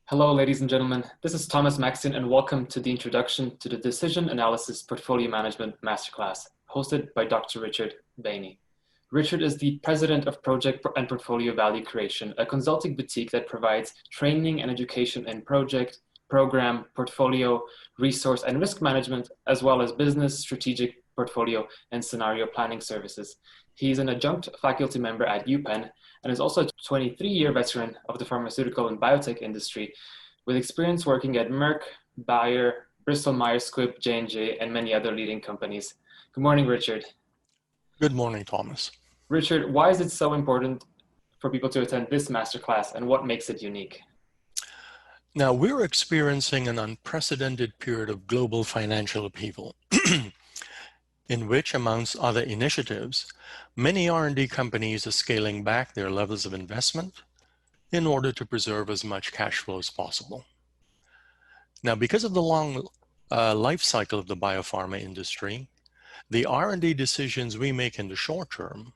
Hello, ladies and gentlemen. This is Thomas Maxton, and welcome to the introduction to the Decision Analysis Portfolio Management Masterclass, hosted by Dr. Richard Bayney. Richard is the president of Project and Portfolio Value Creation, a consulting boutique that provides training and education in project, program, portfolio, resource, and risk management, as well as business, strategic, portfolio, and scenario planning services. He's an adjunct faculty member at UPenn and is also a 23-year veteran of the pharmaceutical and biotech industry with experience working at Merck, Bayer, Bristol Myers Squibb, J&J, and many other leading companies. Good morning, Richard. Good morning, Thomas. Richard, why is it so important for people to attend this masterclass, and what makes it unique? Now, we're experiencing an unprecedented period of global financial upheaval, in which, amongst other initiatives, many R&D companies are scaling back their levels of investment in order to preserve as much cash flow as possible. Now, because of the long life cycle of the biopharma industry, the R&D decisions we make in the short term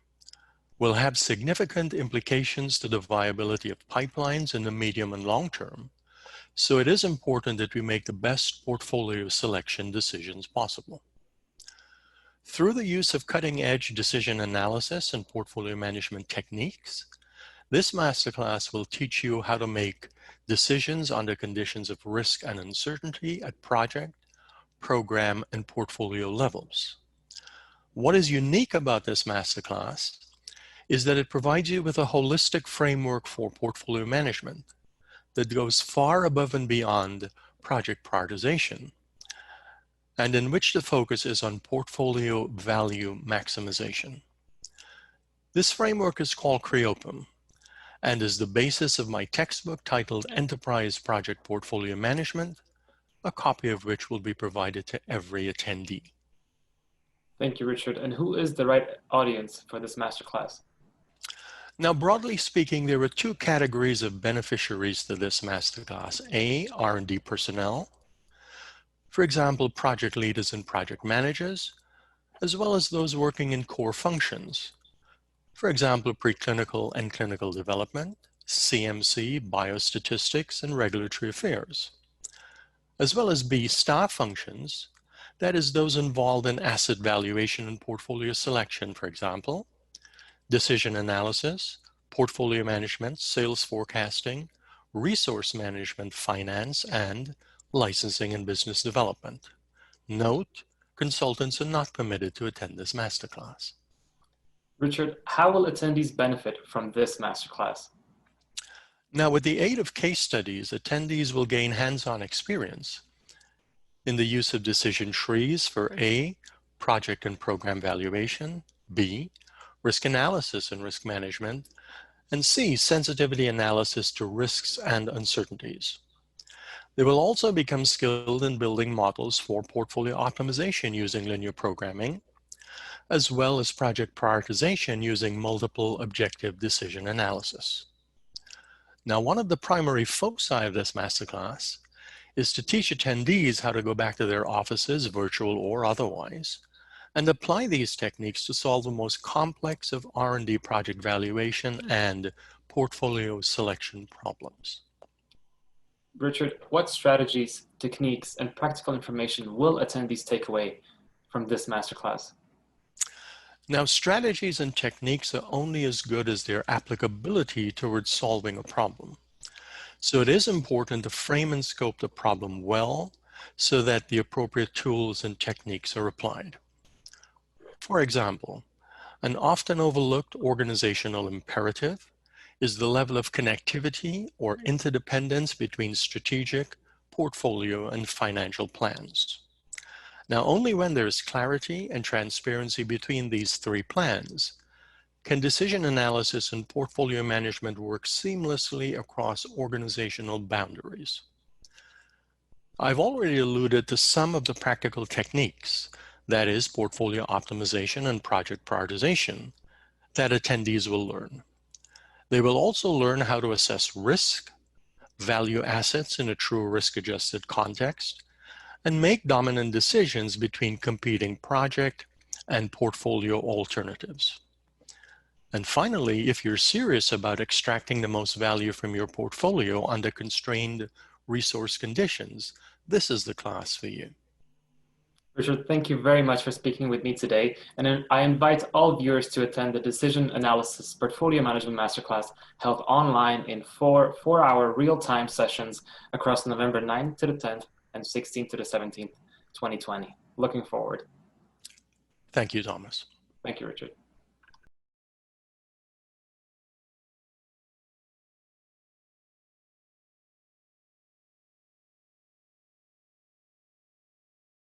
will have significant implications to the viability of pipelines in the medium and long term. So it is important that we make the best portfolio selection decisions possible. Through the use of cutting-edge decision analysis and portfolio management techniques, this masterclass will teach you how to make decisions under conditions of risk and uncertainty at project, program, and portfolio levels. What is unique about this masterclass is that it provides you with a holistic framework for portfolio management that goes far above and beyond project prioritization, and in which the focus is on portfolio value maximization. This framework is called CREOPM and is the basis of my textbook titled Enterprise Project Portfolio Management, a copy of which will be provided to every attendee. Thank you, Richard. And who is the right audience for this masterclass? Now, broadly speaking, there are two categories of beneficiaries to this masterclass. A, R&D personnel, for example, project leaders and project managers, as well as those working in core functions, for example, preclinical and clinical development, CMC, biostatistics, and regulatory affairs, as well as B, staff functions, that is, those involved in asset valuation and portfolio selection, for example, decision analysis, portfolio management, sales forecasting, resource management, finance, and licensing and business development. Note, consultants are not permitted to attend this masterclass. Richard, how will attendees benefit from this masterclass? Now, with the aid of case studies, attendees will gain hands-on experience in the use of decision trees for A, project and program valuation, B, risk analysis and risk management, and C, sensitivity analysis to risks and uncertainties. They will also become skilled in building models for portfolio optimization using linear programming, as well as project prioritization using multiple objective decision analysis. Now, one of the primary foci of this masterclass is to teach attendees how to go back to their offices, virtual or otherwise, and apply these techniques to solve the most complex of R&D project valuation and portfolio selection problems. Richard, what strategies, techniques, and practical information will attendees take away from this masterclass? Now, strategies and techniques are only as good as their applicability towards solving a problem. So it is important to frame and scope the problem well so that the appropriate tools and techniques are applied. For example, an often overlooked organizational imperative is the level of connectivity or interdependence between strategic, portfolio, and financial plans. Now, only when there is clarity and transparency between these three plans can decision analysis and portfolio management work seamlessly across organizational boundaries. I've already alluded to some of the practical techniques, that is, portfolio optimization and project prioritization, that attendees will learn. They will also learn how to assess risk, value assets in a true risk-adjusted context, and make dominant decisions between competing project and portfolio alternatives. And finally, if you're serious about extracting the most value from your portfolio under constrained resource conditions, this is the class for you. Richard, thank you very much for speaking with me today. And I invite all viewers to attend the Decision Analysis Portfolio Management Masterclass held online in four-hour real-time sessions across November 9th to the 10th and 16th to the 17th, 2020. Looking forward. Thank you, Thomas. Thank you, Richard.